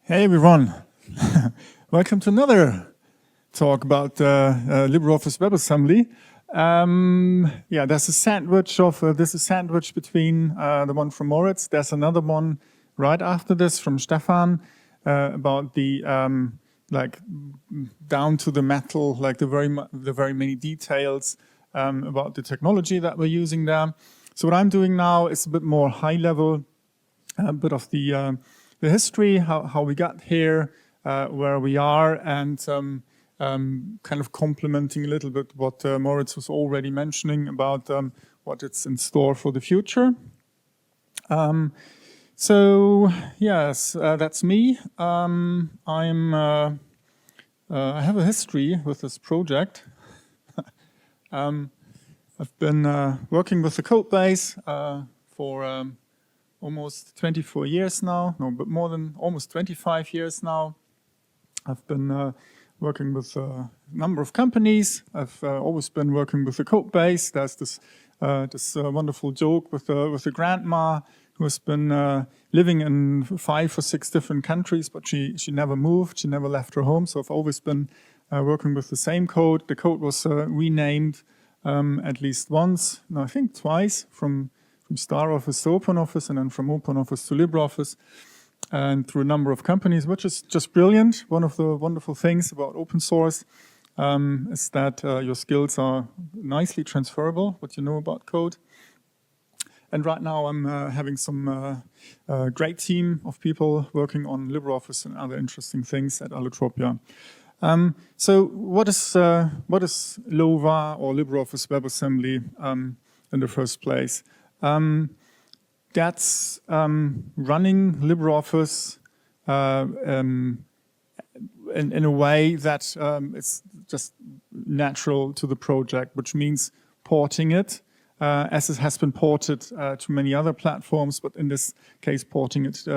Hey everyone, welcome to another talk about LibreOffice WebAssembly. Yeah, there's a sandwich of this is a sandwich between the one from Moritz. There's another one right after this from Stefan about the like down to the metal, like the very many details about the technology that we're using there. So what I'm doing now is a bit more high level, a bit of the history, how we got here, where we are, and kind of complementing a little bit what Moritz was already mentioning about what it's in store for the future. So yes, that's me. I have a history with this project. I've been working with the code base for almost 24 years now, no, but more than almost 25 years now. I've been working with a number of companies. I've always been working with the code base. There's this wonderful joke with the grandma who has been living in 5 or 6 different countries, but she never moved. She never left her home. So I've always been working with the same code. The code was renamed at least once, no, I think twice, from StarOffice to OpenOffice, and then from OpenOffice to LibreOffice, and through a number of companies, which is just brilliant. One of the wonderful things about open source is that your skills are nicely transferable, what you know about code. And right now I'm having some great team of people working on LibreOffice and other interesting things at Allotropia. So what is LOWA or LibreOffice WebAssembly in the first place? That's running LibreOffice in a way that is just natural to the project, which means porting it as it has been ported to many other platforms, but in this case porting it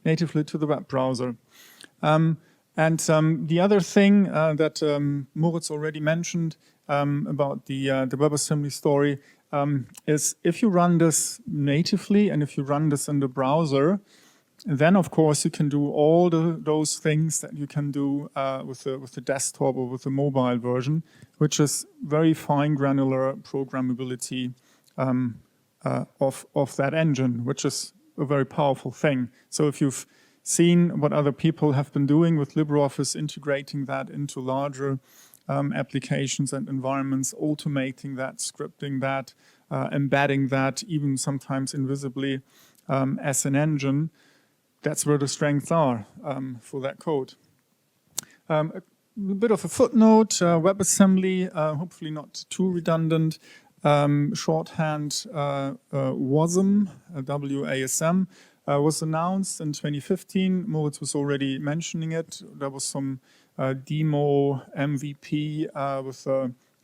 natively to the web browser. And the other thing that Moritz already mentioned about the WebAssembly story is if you run this natively and if you run this in the browser, then of course you can do all those things that you can do with the desktop or with the mobile version, which is very fine granular programmability of that engine, which is a very powerful thing. So if you've seen what other people have been doing with LibreOffice, integrating that into larger applications and environments, automating that, scripting that, embedding that, even sometimes invisibly as an engine, that's where the strengths are for that code. A bit of a footnote, WebAssembly, hopefully not too redundant, shorthand WASM, W-A-S-M, was announced in 2015. Moritz was already mentioning it. There was some demo MVP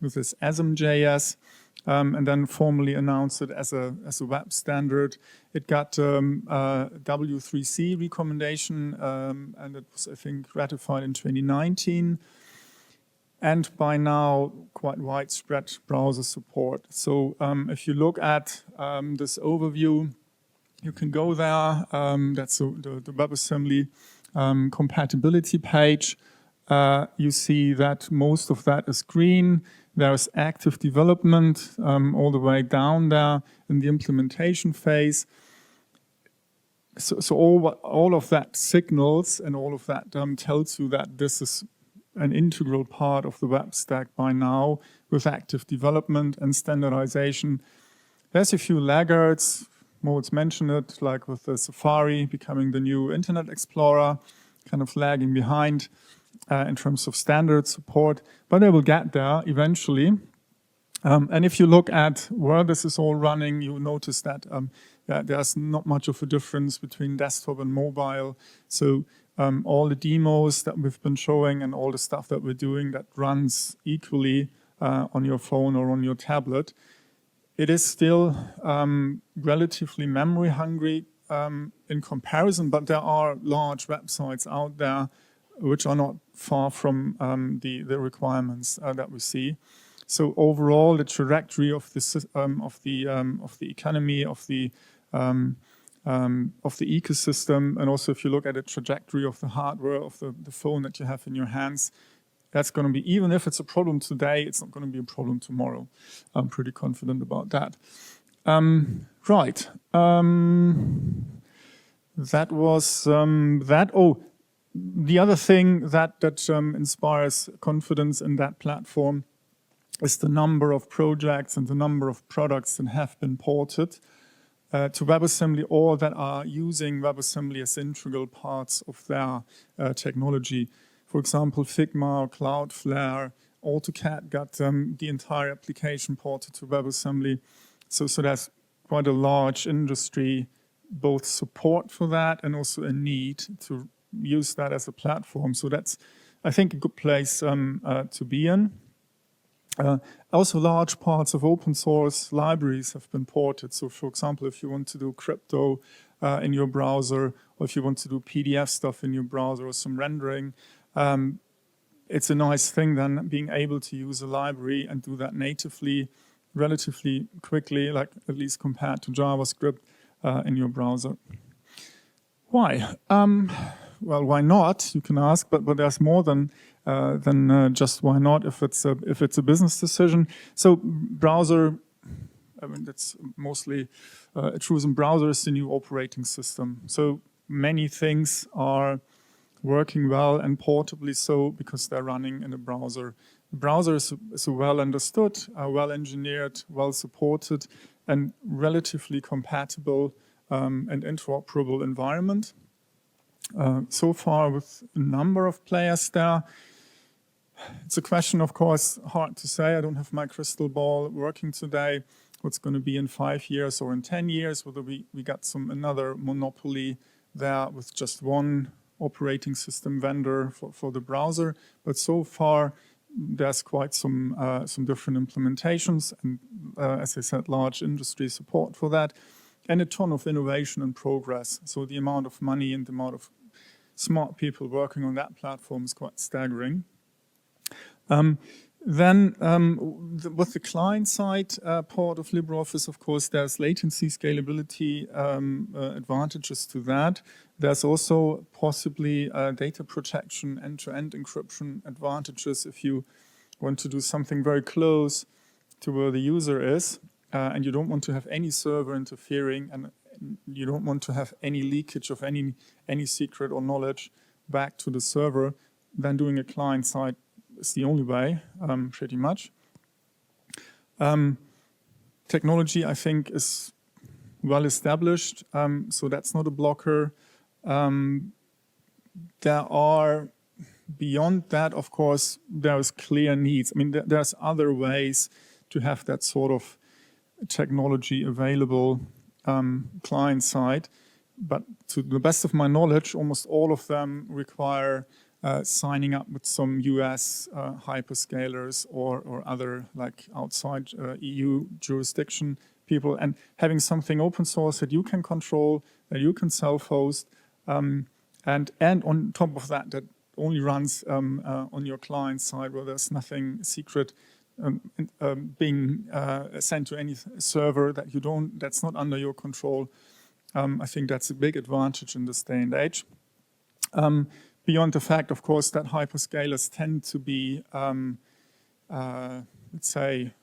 with this ASM.js, and then formally announced it as a web standard. It got W3C recommendation, and it was, I think, ratified in 2019. And by now, quite widespread browser support. So if you look at this overview, you can go there. That's the WebAssembly compatibility page. You see that most of that is green. There's active development all the way down there in the implementation phase. So all of that signals and all of that tells you that this is an integral part of the web stack by now with active development and standardization. There's a few laggards. Moritz mentioned it, like with the Safari becoming the new Internet Explorer, kind of lagging behind in terms of standard support, but they will get there eventually. And if you look at where this is all running, you notice that there's not much of a difference between desktop and mobile. So all the demos that we've been showing and all the stuff that we're doing that runs equally on your phone or on your tablet. It is still relatively memory hungry in comparison, but there are large websites out there which are not far from the requirements that we see. So overall, the trajectory of the economy, of the of the ecosystem. And also if you look at the trajectory of the hardware of the phone that you have in your hands, that's going to be, even if it's a problem today, it's not going to be a problem tomorrow. I'm pretty confident about that. Right. That was that. Oh, the other thing that inspires confidence in that platform is the number of projects and the number of products that have been ported to WebAssembly or that are using WebAssembly as integral parts of their technology. For example, Figma, Cloudflare, AutoCAD got the entire application ported to WebAssembly. So there's quite a large industry, both support for that and also a need to use that as a platform. So that's, I think, a good place to be in. Also, large parts of open source libraries have been ported. So, for example, if you want to do crypto in your browser, or if you want to do PDF stuff in your browser or some rendering, it's a nice thing then being able to use a library and do that natively, relatively quickly, like at least compared to JavaScript in your browser. Why? Well, why not? You can ask, but there's more than just why not if it's a business decision. So browser, I mean that's mostly true. Browser is the new operating system. So many things are working well and portably so because they're running in a browser. The browser is a well understood, well engineered, well supported, and relatively compatible and interoperable environment. So far with a number of players there. It's a question, of course, hard to say. I don't have my crystal ball working today. What's going to be in 5 years or in 10 years, whether we got another monopoly there with just one operating system vendor for the browser. But so far, there's quite some different implementations and, as I said, large industry support for that and a ton of innovation and progress. So the amount of money and the amount of smart people working on that platform is quite staggering. Then with the client-side part of LibreOffice, of course, there's latency, scalability advantages to that. There's also possibly data protection, end-to-end encryption advantages if you want to do something very close to where the user is, and you don't want to have any server interfering, and you don't want to have any leakage of any secret or knowledge back to the server. Then doing a client-side is the only way, pretty much. Technology, I think, is well established, so that's not a blocker. There are, beyond that, of course, there's clear needs. I mean, there's other ways to have that sort of technology available client-side, but to the best of my knowledge, almost all of them require signing up with some US hyperscalers or other like outside EU jurisdiction people and having something open source that you can control, that you can self-host, and on top of that, that only runs on your client side where there's nothing secret being sent to any server that that's not under your control. I think that's a big advantage in this day and age. Beyond the fact, of course, that hyperscalers tend to be, let's say,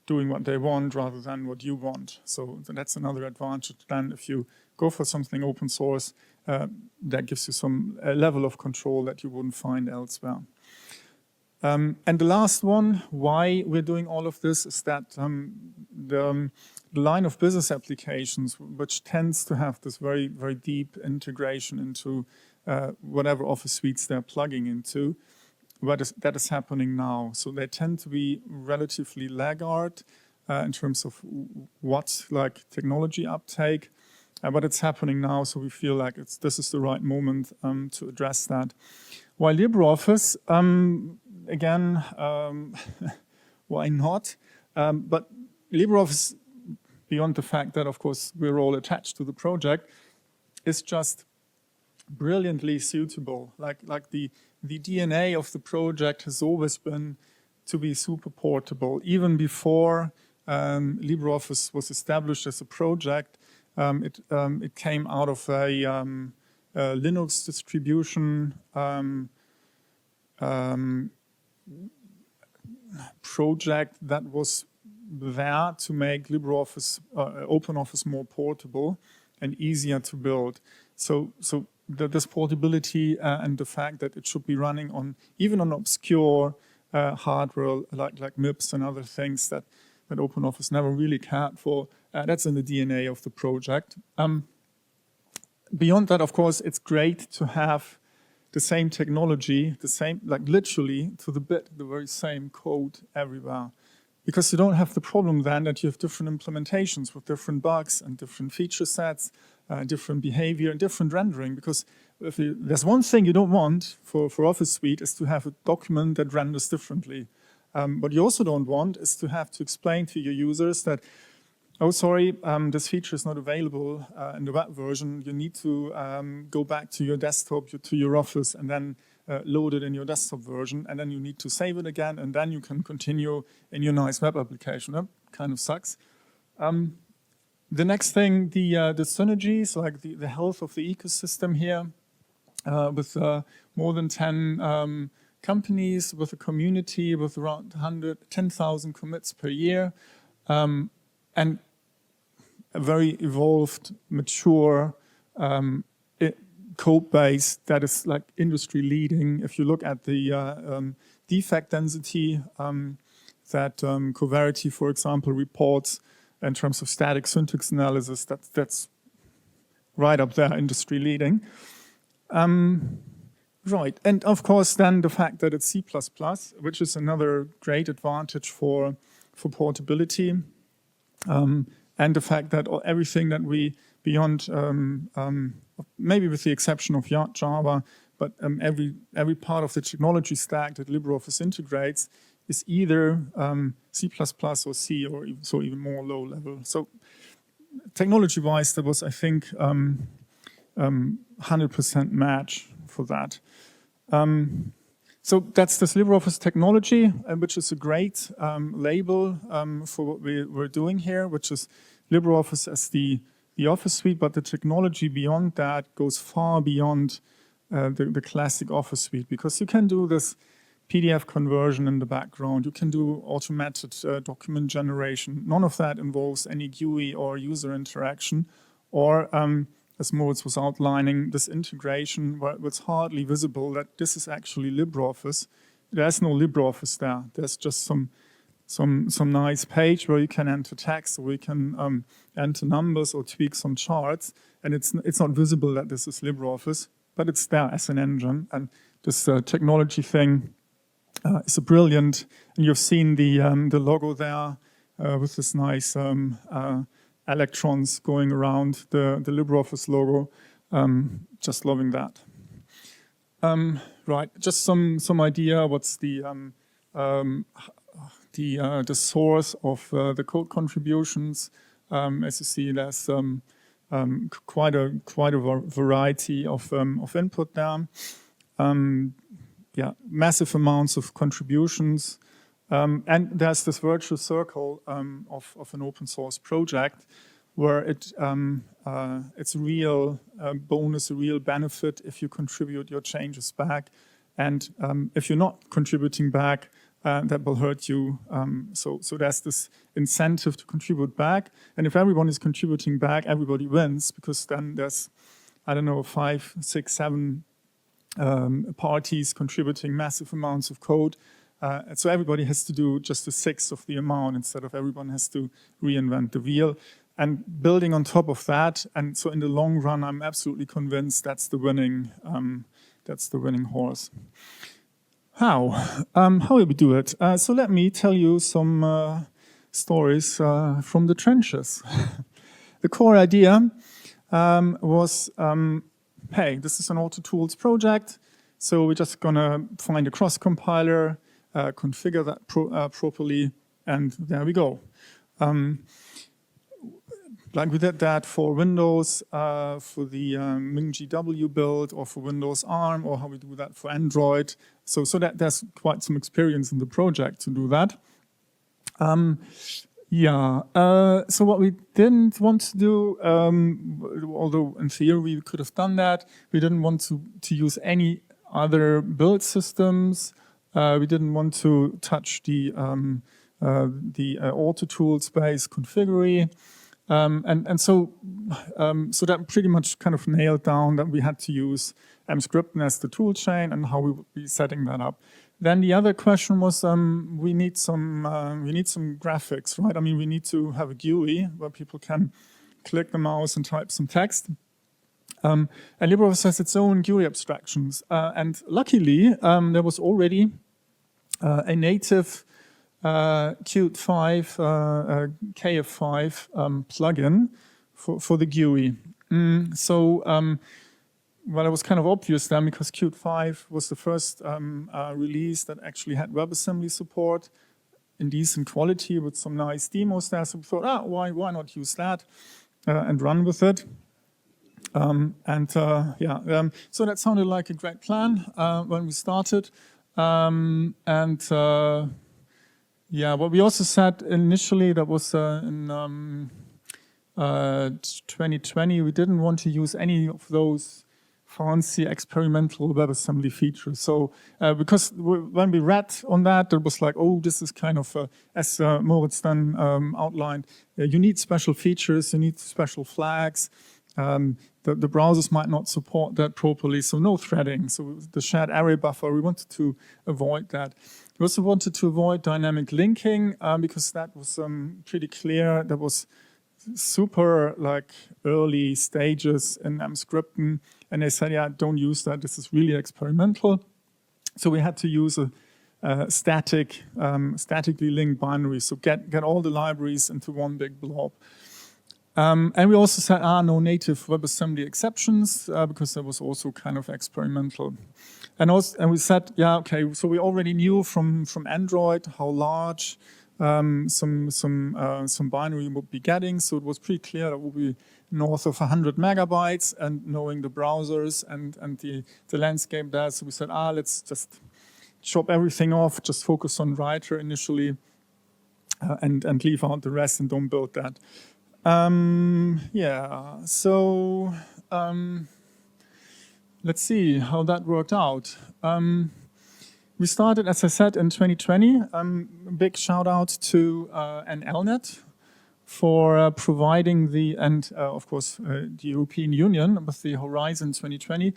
doing what they want rather than what you want. So that's another advantage. Then if you go for something open source, that gives you some level of control that you wouldn't find elsewhere. And the last one, why we're doing all of this, is that the line of business applications, which tends to have this very, very deep integration into whatever Office suites they're plugging into, that is happening now. So they tend to be relatively laggard in terms of what's like technology uptake, but it's happening now, so we feel like this is the right moment to address that. While LibreOffice, again, why not? But LibreOffice, beyond the fact that, of course, we're all attached to the project, is just brilliantly suitable. Like the DNA of the project has always been to be super portable. Even before LibreOffice was established as a project, It came out of a Linux distribution project that was there to make LibreOffice, OpenOffice more portable and easier to build. So this portability and the fact that it should be running on even on obscure hardware like MIPS and other things that OpenOffice never really cared for, that's in the DNA of the project. Beyond that, of course, it's great to have the same technology, the same, like literally to the bit, the very same code everywhere. Because you don't have the problem then that you have different implementations with different bugs and different feature sets, different behavior and different rendering. Because there's one thing you don't want for Office Suite is to have a document that renders differently. What you also don't want is to have to explain to your users that, oh, sorry, this feature is not available in the web version. You need to go back to your desktop, to your Office, and then load it in your desktop version. And then you need to save it again, and then you can continue in your nice web application. That kind of sucks. The next thing, the synergies, like the health of the ecosystem here, with more than 10 companies, with a community, with around 10,000 commits per year, and a very evolved, mature code base that is like industry leading. If you look at the defect density that Coverity, for example, reports in terms of static syntax analysis, that's right up there, industry leading. Right, and of course then the fact that it's C++, which is another great advantage for portability. And the fact that everything that we, beyond, maybe with the exception of Java, but every part of the technology stack that LibreOffice integrates is either C++ or C, or even more low level. So technology-wise, there was, I think, 100% match for that. So that's this LibreOffice technology, which is a great label for what we're doing here, which is LibreOffice as the Office suite, but the technology beyond that goes far beyond the classic Office suite, because you can do this PDF conversion in the background, you can do automated document generation. None of that involves any GUI or user interaction, or as Moritz was outlining, this integration where it's hardly visible that this is actually LibreOffice. There's no LibreOffice there. There's just some nice page where you can enter text, or you can enter numbers or tweak some charts, and it's not visible that this is LibreOffice, but it's there as an engine. And this technology thing is a brilliant, and you've seen the logo there with this nice electrons going around the LibreOffice logo. Just loving that. Right, just some idea what's the source of the code contributions. As you see, there's quite a variety of input there. Yeah, massive amounts of contributions. And there's this virtuous circle of an open source project where it's a real bonus, a real benefit if you contribute your changes back. And if you're not contributing back, that will hurt you. So there's this incentive to contribute back. And if everyone is contributing back, everybody wins, because then there's, I don't know, 5, 6, 7 parties contributing massive amounts of code. So everybody has to do just a sixth of the amount instead of everyone has to reinvent the wheel. And building on top of that, and so in the long run, I'm absolutely convinced that's the winning horse. How will we do it? So let me tell you some stories from the trenches. The core idea was, hey, this is an auto tools project, so we're just gonna find a cross compiler, configure that properly, and there we go. Like we did that for Windows, for the MinGW build, or for Windows ARM, or how we do that for Android. So that there's quite some experience in the project to do that. Yeah, so what we didn't want to do, although in theory we could have done that, we didn't want to use any other build systems. We didn't want to touch the auto tool space configure. And so that pretty much kind of nailed down that we had to use mscripten as the tool chain and how we would be setting that up. Then the other question was we need some graphics, right? I mean, we need to have a GUI where people can click the mouse and type some text. And LibreOffice has its own GUI abstractions. And luckily, there was already a native Qt5, KF5 plugin for the GUI. Well, it was kind of obvious then because Qt5 was the first release that actually had WebAssembly support in decent quality with some nice demos there. So we thought, why not use that and run with it? So that sounded like a great plan when we started. What we also said initially, that was in 2020, we didn't want to use any of those fancy experimental WebAssembly features. So because when we read on that, it was like, oh, this is kind of, as Moritz then outlined, you need special features, you need special flags. The browsers might not support that properly, so no threading. So the shared array buffer, we wanted to avoid that. We also wanted to avoid dynamic linking because that was pretty clear. That was super like early stages in mscripten, and they said, yeah, don't use that. This is really experimental. So we had to use a statically linked binary. So get all the libraries into one big blob. And we also said, no native WebAssembly exceptions because that was also kind of experimental. And we said, yeah, okay. So we already knew from Android how large some binary would be getting. So it was pretty clear that would be north of 100 megabytes, and knowing the browsers and the landscape there. So we said, let's just chop everything off, just focus on writer initially, and leave out the rest and don't build that. Let's see how that worked out. We started, as I said, in 2020. Big shout out to NLnet for providing of course, the European Union with the Horizon 2020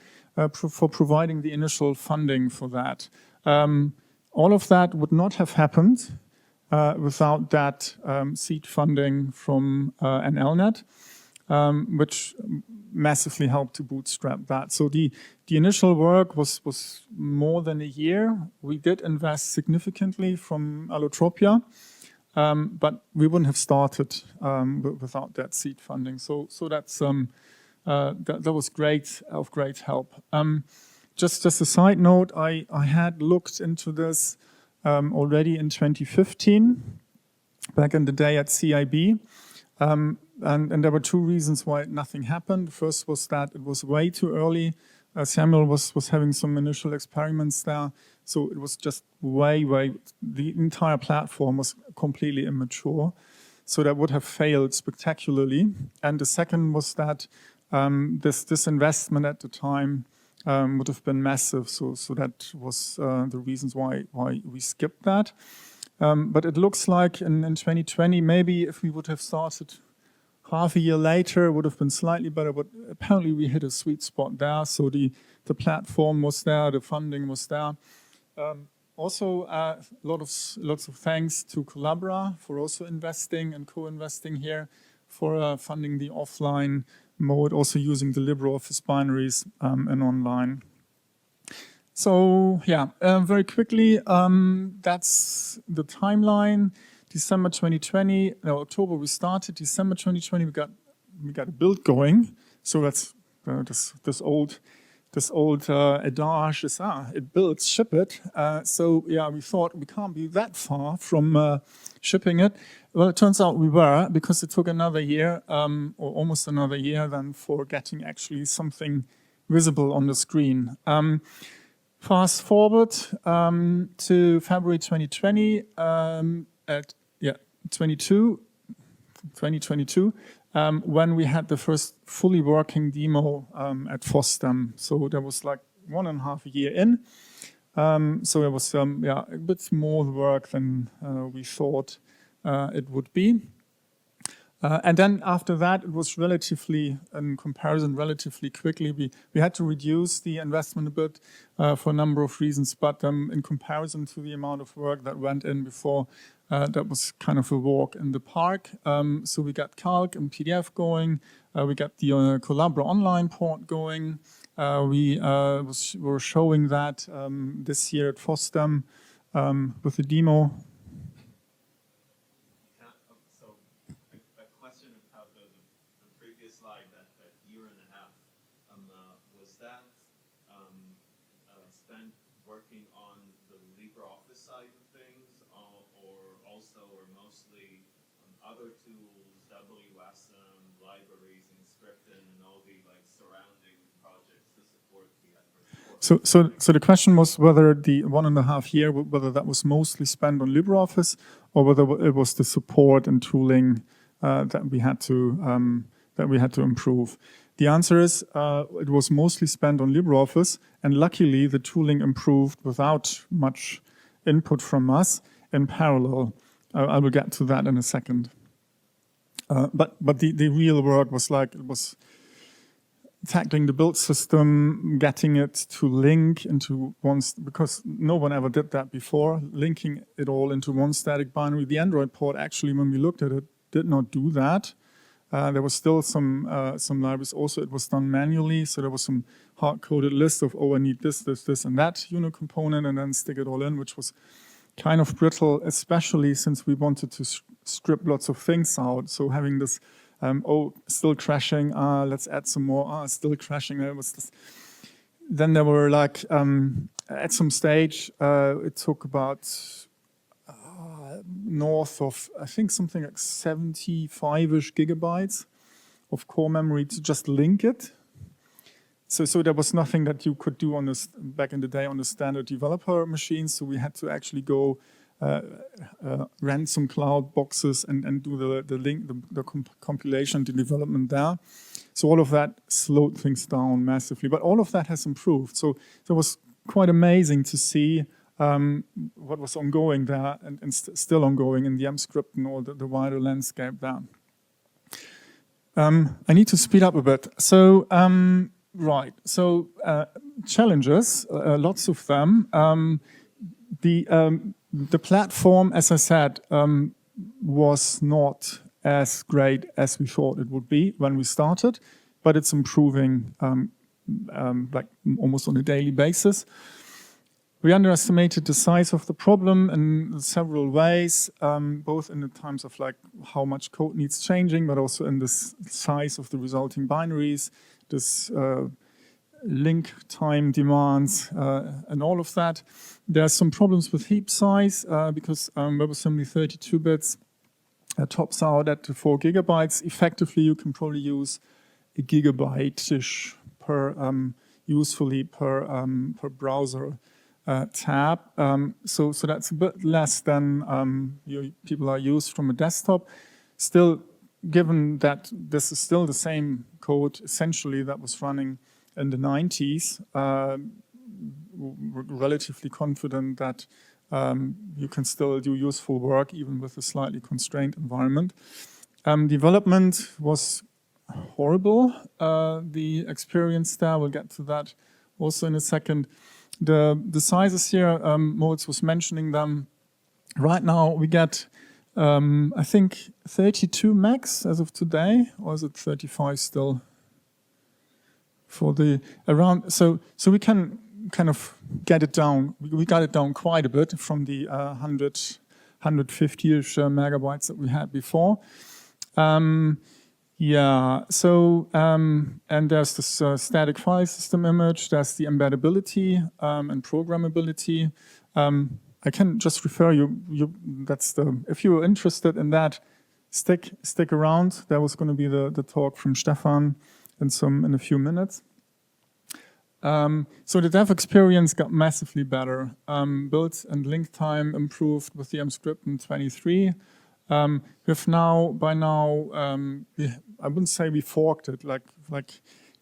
for providing the initial funding for that. All of that would not have happened without that seed funding from NLnet, which massively helped to bootstrap that. So the initial work was more than a year. We did invest significantly from Allotropia, but we wouldn't have started without that seed funding. So that's that was of great help. Just a side note, I had looked into this already in 2015, back in the day at CIB. And there were two reasons why nothing happened. First was that it was way too early. Samuel was having some initial experiments there. So it was just the entire platform was completely immature. So that would have failed spectacularly. And the second was that this investment at the time would have been massive. So that was the reasons why we skipped that. But it looks like in 2020, maybe if we would have started half a year later, it would have been slightly better. But apparently we hit a sweet spot there. So the platform was there, the funding was there. Also, lots of thanks to Collabora for also investing and co-investing here for funding the offline mode, also using the LibreOffice binaries and online. So yeah, very quickly, that's the timeline. December 2020, October we started. December 2020 we got a build going. So that's this old adage is it builds, ship it. So yeah, we thought we can't be that far from shipping it. Well, it turns out we were, because it took another year or almost another year then for getting actually something visible on the screen. Fast forward to February 2020. 2022, when we had the first fully working demo at FOSDEM. So there was like 1.5 years in. So it was a bit more work than we thought it would be. And then after that, it was relatively, in comparison, relatively quickly. We had to reduce the investment a bit for a number of reasons, but in comparison to the amount of work that went in before, that was kind of a walk in the park. So we got Calc and PDF going. We got the Collabora Online port going. We were showing that this year at FOSDEM with the demo. Spent working on the LibreOffice side of things, or mostly other tools, WASM, libraries, and scripting, and all the surrounding projects to support the effort? So the question was whether the 1.5 years, whether that was mostly spent on LibreOffice, or whether it was the support and tooling that we had to improve. The answer is it was mostly spent on LibreOffice, and luckily the tooling improved without much input from us in parallel. I will get to that in a second. But the real work was tackling the build system, getting it to link into one, because no one ever did that before, linking it all into one static binary. The Android port, actually, when we looked at it, did not do that. There was still some libraries. Also, it was done manually, so there was some hard-coded list of, I need this, and that unit component, and then stick it all in, which was kind of brittle, especially since we wanted to strip lots of things out. So having this, still crashing, let's add some more, still crashing. There was this. Then there were at some stage, it took about north of, I think, something like 75-ish gigabytes of core memory to just link it. So there was nothing that you could do on this back in the day on the standard developer machines. So we had to actually go rent some cloud boxes and do the link, the compilation, the development there. So all of that slowed things down massively. But all of that has improved. So it was quite amazing to see what was ongoing there and still ongoing in the M-script and all the wider landscape there. I need to speed up a bit. So, right, so challenges, lots of them. The platform, as I said, was not as great as we thought it would be when we started, but it's improving like almost on a daily basis. We underestimated the size of the problem in several ways, both in the terms of like how much code needs changing, but also in the size of the resulting binaries, this link time demands, and all of that. There are some problems with heap size because WebAssembly 32 bits tops out at 4 gigabytes. Effectively, you can probably use a gigabyte-ish per usefully per browser tab. So that's a bit less than people are used from a desktop. Still, given that this is still the same code essentially that was running in the 90s, we're relatively confident that you can still do useful work even with a slightly constrained environment. Development was horrible. The experience there, we'll get to that also in a second. The sizes here, Moritz was mentioning them. Right now we get, I think, 32 max as of today, or is it 35 still? For the around, so we can kind of get it down. We got it down quite a bit from the 150-ish megabytes that we had before. Yeah, so, and there's this static file system image, there's the embeddability and programmability. I can just refer you, that's if you're interested in that, stick around. There was going to be the talk from Stefan in a few minutes. So the dev experience got massively better. Build and link time improved with the M-script in 23. We've now, by now, I wouldn't say we forked it, like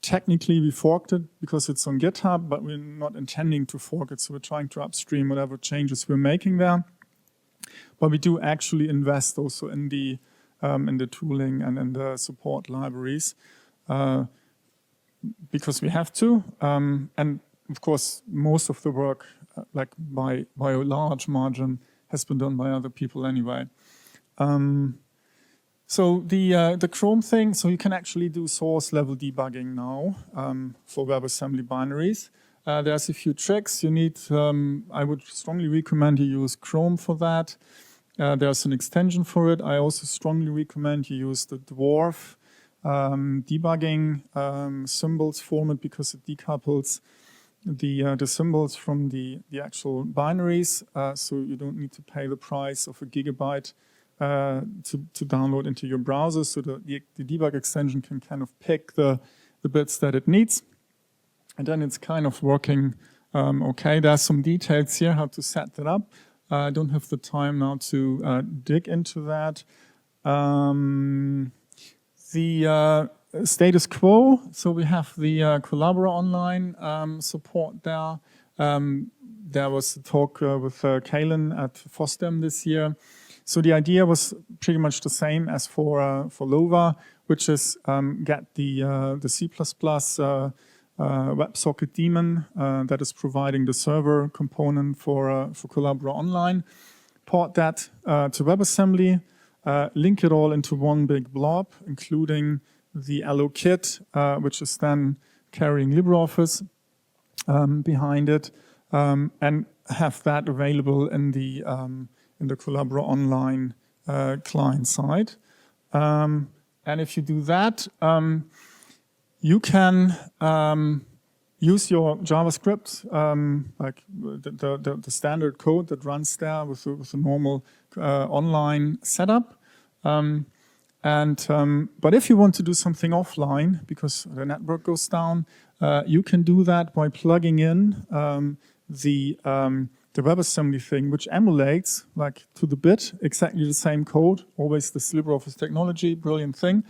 technically we forked it because it's on GitHub, but we're not intending to fork it, so we're trying to upstream whatever changes we're making there. But we do actually invest also in the tooling and in the support libraries because we have to. And of course, most of the work, like by a large margin, has been done by other people anyway. So the Chrome thing, so you can actually do source level debugging now for WebAssembly binaries. There's a few tricks you need. I would strongly recommend you use Chrome for that. There's an extension for it. I also strongly recommend you use the Dwarf debugging symbols format because it decouples the symbols from the actual binaries, so you don't need to pay the price of a gigabyte to download into your browser. So the debug extension can kind of pick the bits that it needs, and then it's kind of working okay. There's some details here how to set that up. I don't have the time now to dig into that. The status quo, so we have the Collabora Online support there. There was a talk with Kalen at FOSDEM this year. So the idea was pretty much the same as for LOWA, which is get the C++ WebSocket daemon that is providing the server component for Collabora Online, port that to WebAssembly, link it all into one big blob, including the LO kit, which is then carrying LibreOffice behind it, and have that available in the Collabora Online client side. And if you do that, you can use your JavaScript, like the standard code that runs there with a normal online setup. But if you want to do something offline, because the network goes down, you can do that by plugging in the WebAssembly thing, which emulates, like to the bit, exactly the same code, always this LibreOffice technology, brilliant thing,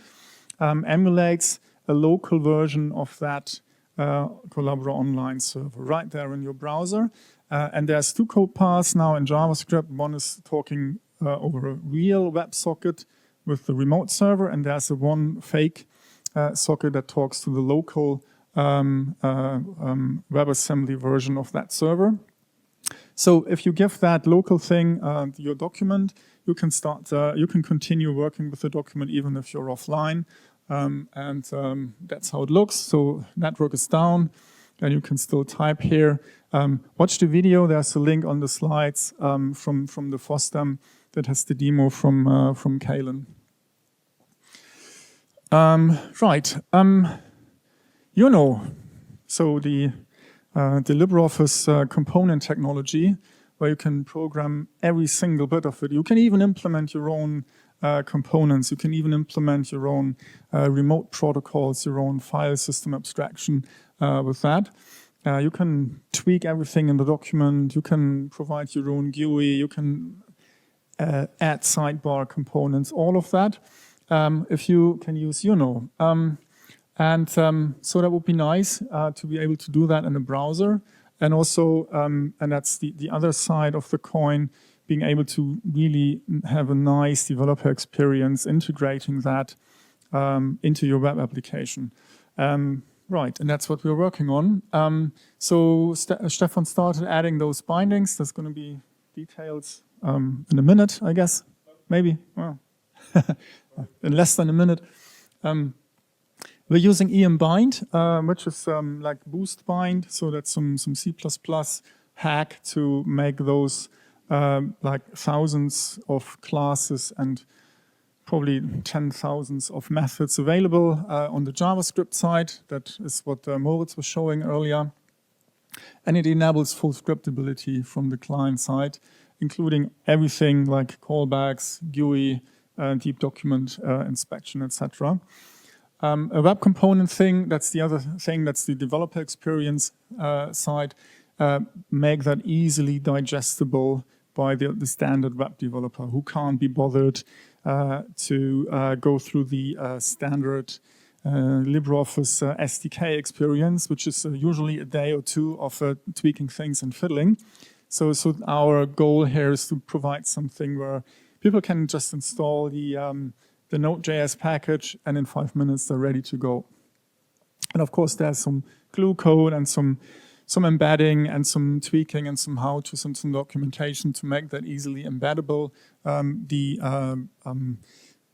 emulates a local version of that Collabora Online server right there in your browser. And there's two code paths now in JavaScript. One is talking over a real WebSocket with the remote server, and there's a one fake socket that talks to the local WebAssembly version of that server. So if you give that local thing your document, you can start. You can continue working with the document even if you're offline, and that's how it looks. So network is down, and you can still type here. Watch the video. There's a link on the slides from the FOSDEM that has the demo from Kalen. Right. So the LibreOffice component technology, where you can program every single bit of it. You can even implement your own components. You can even implement your own remote protocols, your own file system abstraction with that. You can tweak everything in the document. You can provide your own GUI. You can add sidebar components, all of that, if you can use so that would be nice to be able to do that in a browser. And also, and that's the other side of the coin, being able to really have a nice developer experience integrating that into your web application. Right, and that's what we're working on. So Stefan started adding those bindings. There's going to be details in a minute, I guess, maybe. Well, in less than a minute. We're using embind, which is like boost bind, so that's some C++ hack to make those like thousands of classes and probably 10,000s of methods available on the JavaScript side. That is what Moritz was showing earlier. And it enables full scriptability from the client side, including everything like callbacks, GUI, deep document inspection, etc. A web component thing, that's the other thing, that's the developer experience side, make that easily digestible by the standard web developer who can't be bothered to go through the standard LibreOffice SDK experience, which is usually a day or two of tweaking things and fiddling. So our goal here is to provide something where people can just install the Node.js package, and in 5 minutes they're ready to go. And of course, there's some glue code and some embedding and some tweaking and some how-to, some documentation to make that easily embeddable. The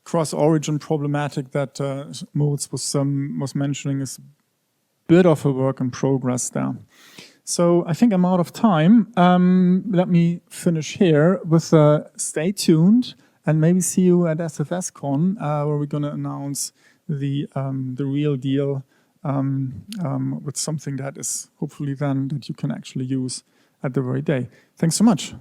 cross-origin problematic that Moritz was mentioning is a bit of a work in progress there. So I think I'm out of time. Let me finish here with stay tuned and maybe see you at SFSCon, where we're going to announce the real deal with something that is hopefully then that you can actually use at the very day. Thanks so much.